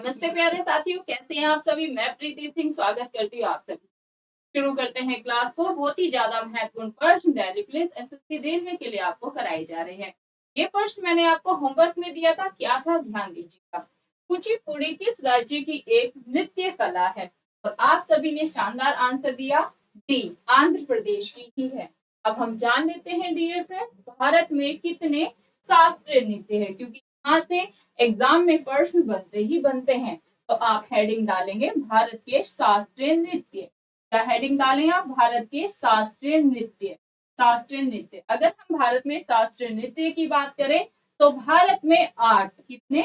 नमस्ते प्यारे साथियों, कैसे हैं आप सभी। मैं प्रीति सिंह स्वागत करती हूँ आप सभी। शुरू करते हैं क्लास को। बहुत ही ज्यादा महत्वपूर्ण प्रश्न दिल्ली पुलिस एसएससी रेलवे के लिए आपको कराए जा रहे हैं। ये प्रश्न मैंने आपको होमवर्क में दिया था, क्या था ध्यान दीजिएगा। कुचिपुड़ी किस राज्य की एक नृत्य कला है? और आप सभी ने शानदार आंसर दिया, डी आंध्र प्रदेश की ही है। अब हम जान लेते हैं डियर फ्रेंड, भारत में कितने शास्त्रीय नृत्य है, क्योंकि यहाँ से एग्जाम में प्रश्न बनते ही बनते हैं। तो आप हेडिंग डालेंगे भारत के शास्त्रीय नृत्य। क्या हेडिंग डालें आप? भारत के शास्त्रीय नृत्य। शास्त्रीय नृत्य, अगर हम भारत में शास्त्रीय नृत्य की बात करें तो भारत में 8 कितने?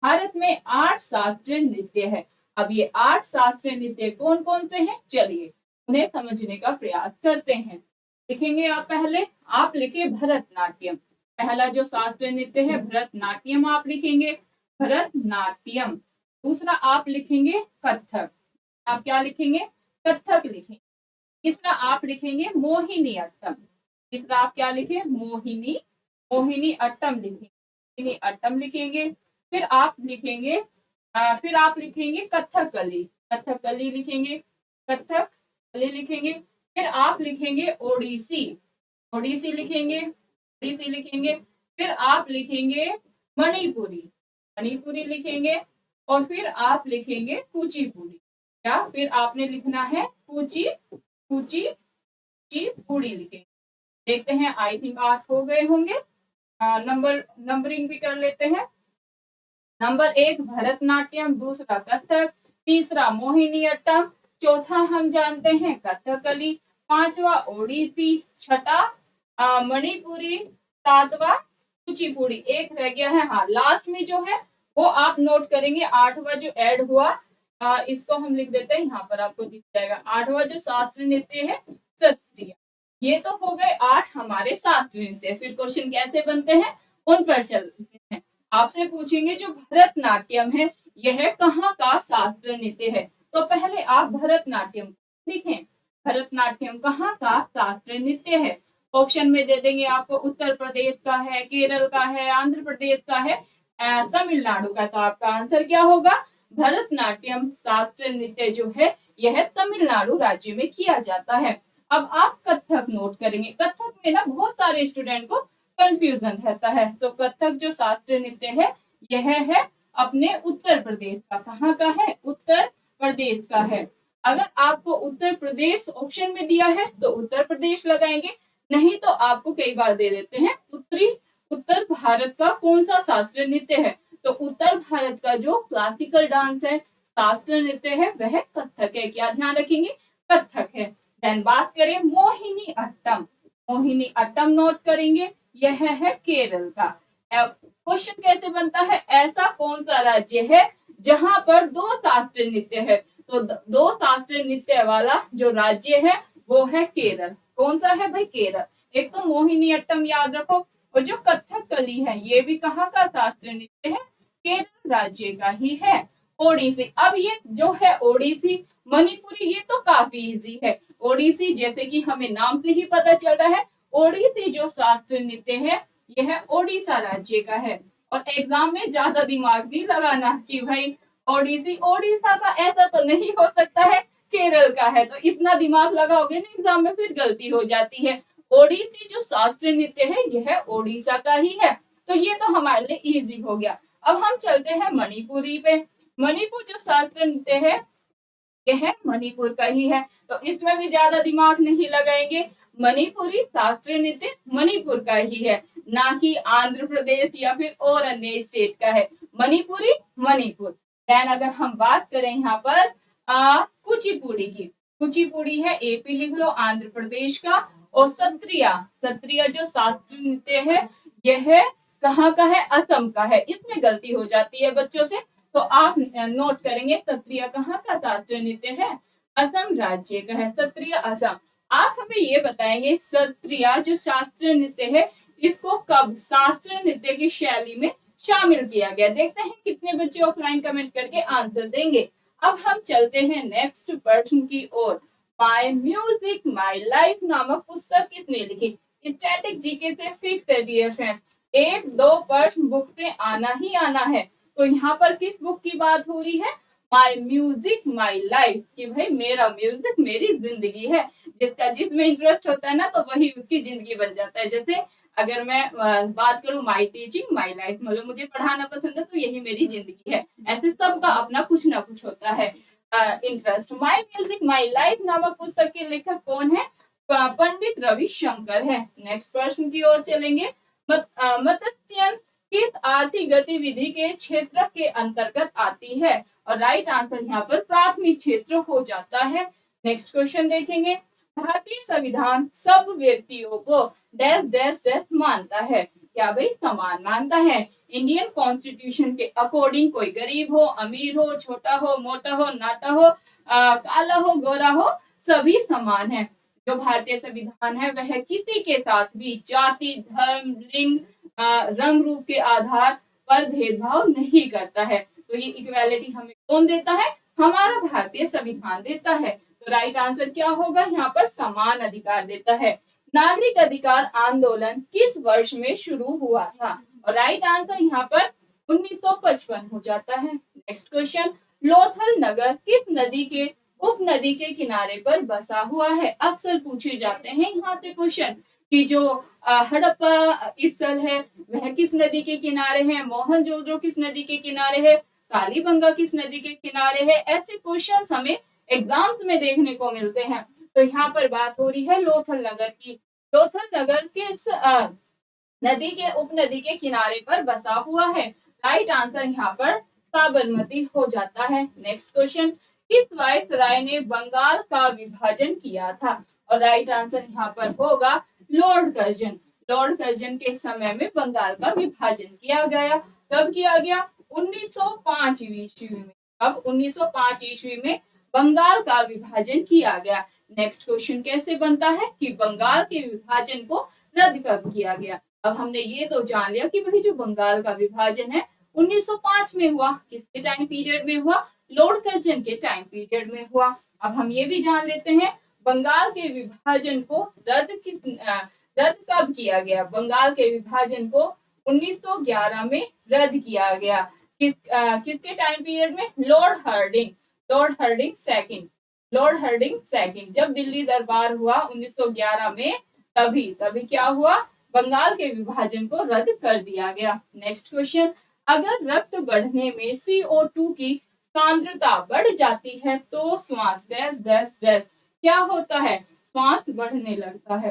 भारत में 8 शास्त्रीय नृत्य है। अब ये 8 शास्त्रीय नृत्य कौन कौन से हैं, चलिए उन्हें समझने का प्रयास करते हैं। लिखेंगे आप पहले, आप लिखे भरतनाट्यम। पहला जो शास्त्रीय नृत्य है भरतनाट्यम आप लिखेंगे, भरतनाट्यम। दूसरा आप लिखेंगे कथक। आप क्या लिखेंगे? कथक लिखेंगे। तीसरा आप लिखेंगे मोहिनी अट्टम। तीसरा आप क्या लिखे? मोहिनी, मोहिनी अट्टम लिखेंगे, मोहिनी अट्टम लिखेंगे। फिर आप लिखेंगे कथकली। कथकली लिखेंगे, कथकली लिखेंगे। फिर आप लिखेंगे ओडिसी, ओडिसी लिखेंगे, ओडिसी लिखेंगे। फिर आप लिखेंगे मणिपुरी, मणिपुरी लिखेंगे। और फिर आप लिखेंगे कुचिपुड़ी। क्या फिर आपने लिखना है? कुचिपुड़ी लिखेंगे। देखते हैं, आई थिंक 8 हो गए होंगे। नंबरिंग भी कर लेते हैं। नंबर 1 भरतनाट्यम, दूसरा कथक, तीसरा मोहिनी अट्टम, चौथा हम जानते हैं कथकली, पांचवा ओडिसी, छठा मणिपुरी, सातवां कुचिपुड़ी। एक रह गया है, हाँ लास्ट में जो है वो आप नोट करेंगे। 8वां जो ऐड हुआ, इसको हम लिख देते हैं, यहाँ पर आपको दिख जाएगा। 8वां जो शास्त्रीय नृत्य है सत्रिया। ये तो हो गए 8 हमारे शास्त्रीय नृत्य। फिर क्वेश्चन कैसे बनते हैं उन पर चलते हैं। आपसे पूछेंगे जो भरतनाट्यम है यह कहाँ का शास्त्रीय नृत्य है? तो पहले आप भरतनाट्यम लिखें। भरतनाट्यम कहाँ का शास्त्रीय नृत्य है? ऑप्शन में दे देंगे आपको, उत्तर प्रदेश का है, केरल का है, आंध्र प्रदेश का है, तमिलनाडु का। तो आपका आंसर क्या होगा? भरतनाट्यम शास्त्रीय नृत्य जो है यह तमिलनाडु राज्य में किया जाता है। अब आप कथक नोट करेंगे। कथक में ना बहुत सारे स्टूडेंट को कंफ्यूजन रहता है। तो कथक जो शास्त्रीय नृत्य है यह है अपने उत्तर प्रदेश का। कहाँ का है? उत्तर प्रदेश का है। अगर आपको उत्तर प्रदेश ऑप्शन में दिया है तो उत्तर प्रदेश लगाएंगे, नहीं तो आपको कई बार दे देते हैं उत्तर भारत का कौन सा शास्त्रीय नृत्य है। तो उत्तर भारत का जो क्लासिकल डांस है, शास्त्रीय नृत्य है, वह कथक है। क्या ध्यान रखेंगे? कथक है। देन बात करें मोहिनी अट्टम। मोहिनी अट्टम नोट करेंगे, यह है केरल का। क्वेश्चन कैसे बनता है? ऐसा कौन सा राज्य है जहां पर 2 शास्त्रीय नृत्य है? तो 2 शास्त्रीय नृत्य वाला जो राज्य है वो है केरल। कौन सा है भाई? केरल। एक तो मोहिनी अट्टम याद रखो, और जो कथकली है ये भी कहाँ का शास्त्रीय नृत्य है? केरल राज्य का ही है। ओडिसी, अब ये जो है ओडिसी, मणिपुरी, ये तो काफी इजी है। ओडिसी जैसे कि हमें नाम से ही पता चल रहा है, ओडिसी जो शास्त्रीय नृत्य है यह ओडिशा राज्य का है। और एग्जाम में ज्यादा दिमाग भी लगाना कि भाई ओडिसी ओडिशा का, ऐसा तो नहीं हो सकता है केरल का है। तो इतना दिमाग लगाओगे ना एग्जाम में फिर गलती हो जाती है। ओडिसी जो शास्त्रीय नृत्य है यह ओडिशा का ही है। तो ये तो हमारे लिए इजी हो गया। अब हम चलते हैं मणिपुरी पे। मणिपुर जो शास्त्रीय नृत्य है यह मणिपुर का ही है। तो इसमें भी ज्यादा दिमाग नहीं लगाएंगे। मणिपुरी शास्त्रीय नृत्य मणिपुर का ही है, ना कि आंध्र प्रदेश या फिर और अन्य स्टेट का है। मणिपुरी मणिपुर। देन अगर हम बात करें यहाँ पर कुचिपुड़ी की, कुचिपुड़ी है एपी लिख लो, आंध्र प्रदेश का। और सत्रिया, सत्रिया जो शास्त्रीय नृत्य है यह कहाँ का है? असम का है। इसमें गलती हो जाती है बच्चों से, तो आप नोट करेंगे सत्रिया कहाँ का शास्त्रीय नृत्य है? असम राज्य का है, सत्रिय असम। आप हमें ये बताएंगे सत्रिया जो शास्त्रीय नृत्य है इसको कब शास्त्रीय नृत्य की शैली में शामिल किया गया? देखते हैं कितने बच्चे ऑफलाइन कमेंट करके आंसर देंगे। अब हम चलते हैं नेक्स्ट प्रश्न की ओर। माय म्यूजिक माय लाइफ नामक पुस्तक किसने लिखी? स्टैटिक जीके से फिक्स है डियर फ्रेंड्स, 1-2 प्रश्न बुक से आना ही आना है। तो यहाँ पर किस बुक की बात हो रही है? माई म्यूजिक माई लाइफ, कि भाई मेरा म्यूजिक मेरी जिंदगी है। जिसका जिसमें इंटरेस्ट होता है ना तो वही उसकी जिंदगी बन जाता है। जैसे अगर मैं बात करूं माई टीचिंग माई लाइफ, मतलब मुझे पढ़ाना पसंद है तो यही मेरी जिंदगी है। ऐसे सबका अपना कुछ ना कुछ होता है interest. My music my life नामक पुस्तक के लेखक कौन है? पंडित रविशंकर है। नेक्स्ट प्रश्न की ओर चलेंगे। मत्स्यन किस आर्थिक गतिविधि के क्षेत्र के अंतर्गत आती है? और राइट आंसर यहाँ पर प्राथमिक क्षेत्र हो जाता है। नेक्स्ट क्वेश्चन देखेंगे। भारतीय संविधान सब व्यक्तियों को डैश डैश डैश मानता है। क्या भाई? समान मानता है। इंडियन कॉन्स्टिट्यूशन के अकॉर्डिंग कोई गरीब हो, अमीर हो, छोटा हो, मोटा हो, नाटा हो, काला हो, गोरा हो, सभी समान है। जो भारतीय संविधान है वह किसी के साथ भी जाति, धर्म, लिंग, रंग रूप के आधार पर भेदभाव नहीं करता है। तो ये इक्वालिटी हमें कौन देता है? हमारा भारतीय संविधान देता है। तो राइट आंसर क्या होगा? यहाँ पर समान अधिकार देता है। नागरिक अधिकार आंदोलन किस वर्ष में शुरू हुआ था? और राइट आंसर यहाँ पर 1955 हो जाता है। Next question. लोथल नगर किस नदी के उपनदी के किनारे पर बसा हुआ है? अक्सर पूछे जाते हैं यहाँ से क्वेश्चन कि जो हड़प्पा स्थल है वह किस नदी के किनारे है, मोहनजोदड़ो किस नदी के किनारे है, कालीबंगा किस नदी के किनारे है। ऐसे क्वेश्चन हमें एग्जाम्स में देखने को मिलते हैं। तो यहाँ पर बात हो रही है लोथल नगर की। लोथल नगर किस नदी के उपनदी के किनारे पर बसा हुआ है? राइट आंसर यहाँ पर साबरमती हो जाता है। Next question. किस वायसराय ने बंगाल का विभाजन किया था? और राइट आंसर यहाँ पर होगा लॉर्ड कर्जन। लॉर्ड कर्जन के समय में बंगाल का विभाजन किया गया। कब किया गया? 1905 ईस्वी में। अब 1905 ईस्वी में बंगाल का विभाजन किया गया। नेक्स्ट क्वेश्चन कैसे बनता है कि बंगाल के विभाजन को रद्द कब किया गया? अब हमने ये तो जान लिया कि भाई जो बंगाल का विभाजन है 1905 में हुआ। किसके टाइम पीरियड में हुआ? लॉर्ड कर्जन के टाइम पीरियड में हुआ। अब हम ये भी जान लेते हैं बंगाल के विभाजन को रद्द कब किया गया? बंगाल के विभाजन को 1911 में रद्द किया गया। किसके टाइम पीरियड में? लॉर्ड हर्डिंग सेकंड जब दिल्ली दरबार हुआ 1911 में, तभी क्या हुआ? बंगाल के विभाजन को रद्द कर दिया गया। Next question. अगर रक्त बढ़ने में CO2 की सांद्रता बढ़ जाती है तो श्वास डैश डैश डैश क्या होता है? श्वास बढ़ने लगता है।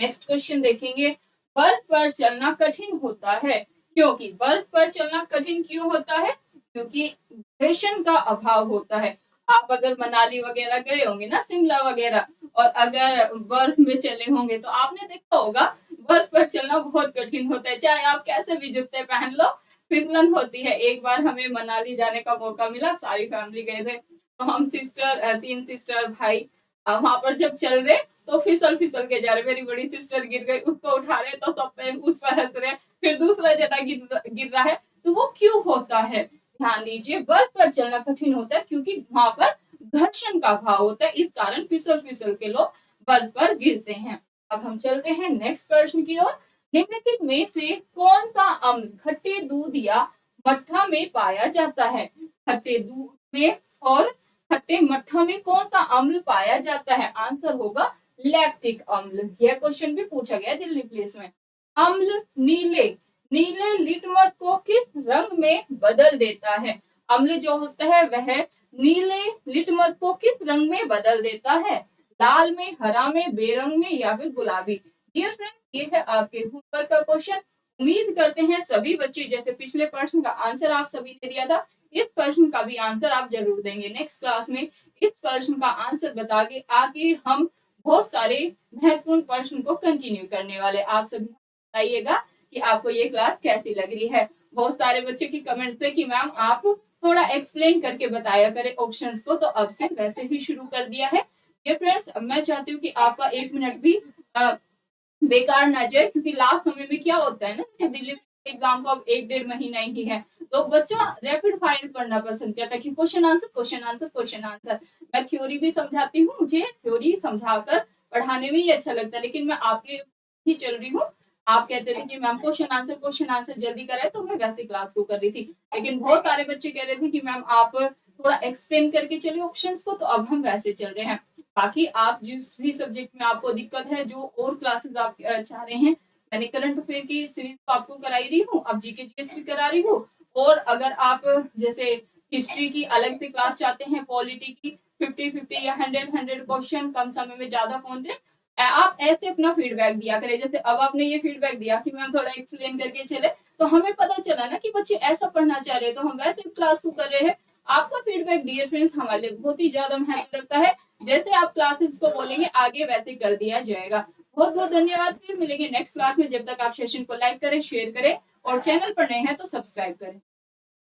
नेक्स्ट क्वेश्चन देखेंगे। बर्फ पर चलना कठिन होता है क्योंकि बर्फ पर चलना कठिन क्यों होता है? क्योंकि ग्लेशियर का अभाव होता है। आप अगर मनाली वगैरह गए होंगे ना, शिमला वगैरह, और अगर बर्फ में चले होंगे तो आपने देखा होगा बर्फ पर चलना बहुत कठिन होता है। चाहे आप कैसे भी जूते पहन लो, फिसलन होती है। एक बार हमें मनाली जाने का मौका मिला, सारी फैमिली गए थे, तो हम 3 सिस्टर भाई वहां पर जब चल रहे तो फिसल के जा रहे। मेरी बड़ी सिस्टर गिर गई, उसको उठा रहे तो सब पे उस पर हंस रहे। फिर दूसरा जना गिर रहा है। तो वो क्यों होता है? ध्यान दीजिए, बर्फ पर चलना कठिन होता है क्योंकि वहां पर घर्षण का भाव होता है। इस कारण फिसल के लोग बर्फ पर गिरते हैं। अब हम चलते हैं नेक्स्ट प्रश्न की ओर। निम्नलिखित में से कौन सा अम्ल खट्टे दूध या मट्ठा में पाया जाता है? खट्टे दूध में और खट्टे मट्ठा में कौन सा अम्ल पाया जाता है? आंसर होगा लैक्टिक अम्ल। यह क्वेश्चन भी पूछा गया दिल्ली पुलिस में। अम्ल नीले लिटमस को किस रंग में बदल देता है? अम्ल जो होता है वह नीले लिटमस को किस रंग में बदल देता है? लाल में, हरा में, बेरंग में या फिर गुलाबी? डियर फ्रेंड्स, ये है आपके होमवर्क का क्वेश्चन। उम्मीद करते हैं सभी बच्चे जैसे पिछले प्रश्न का आंसर आप सभी ने दिया था, इस प्रश्न का भी आंसर आप जरूर देंगे। नेक्स्ट क्लास में इस प्रश्न का आंसर बता के आगे हम बहुत सारे महत्वपूर्ण प्रश्न को कंटिन्यू करने वाले। आप सभी बताइएगा कि आपको ये क्लास कैसी लग रही है। बहुत सारे बच्चे की कमेंट्स थे कि मैम आप थोड़ा एक्सप्लेन करके बताया करें ऑप्शंस को, तो अब से वैसे ही शुरू कर दिया है। फ्रेंड्स, मैं चाहती हूँ कि आपका 1 मिनट भी बेकार ना जाए, क्योंकि लास्ट समय में क्या होता है ना, जैसे दिल्ली एग्जाम को अब 1-1.5 महीना ही है, तो बच्चा रैपिड फायर पढ़ना पसंद करता है कि क्वेश्चन आंसर। मैं थ्योरी भी समझाती हूँ, मुझे थ्योरी समझाकर पढ़ाने में ही अच्छा लगता है, लेकिन मैं आपके ही चल रही हूँ। आप कहते थे कि मैम क्वेश्चन आंसर जल्दी कराए, तो मैं वैसे क्लास को कर रही थी। लेकिन बहुत सारे बच्चे कह रहे थे कि मैम आप थोड़ा एक्सप्लेन करके चलिए ऑप्शंस को, तो अब हम वैसे चल रहे हैं। बाकी आप जिस भी सब्जेक्ट में आपको दिक्कत है, जो और क्लासेस आप चाह रहे हैं, मैंने करंट अफेयर की सीरीज तो आपको कराई रही हूँ, अब जीके जीएस भी करा रही हूँ। और अगर आप जैसे हिस्ट्री की अलग से क्लास चाहते हैं, पॉलिटी की 50-50 या 100-100 क्वेश्चन कम समय में ज्यादा कंटेंट, आप ऐसे अपना फीडबैक दिया करें। जैसे अब आपने ये फीडबैक दिया कि मैम थोड़ा एक्सप्लेन करके चले, तो हमें पता चला ना कि बच्चे ऐसा पढ़ना चाह रहे हैं, तो हम वैसे क्लास को कर रहे हैं। आपका फीडबैक डियर फ्रेंड्स हमारे लिए बहुत ही ज्यादा महत्व रखता है। जैसे आप क्लासेस को बोलेंगे आगे वैसे कर दिया जाएगा। बहुत बहुत धन्यवाद, फिर मिलेंगे नेक्स्ट क्लास में। जब तक आप सेशन को लाइक करें, शेयर करें और चैनल पर नए हैं तो सब्सक्राइब करें।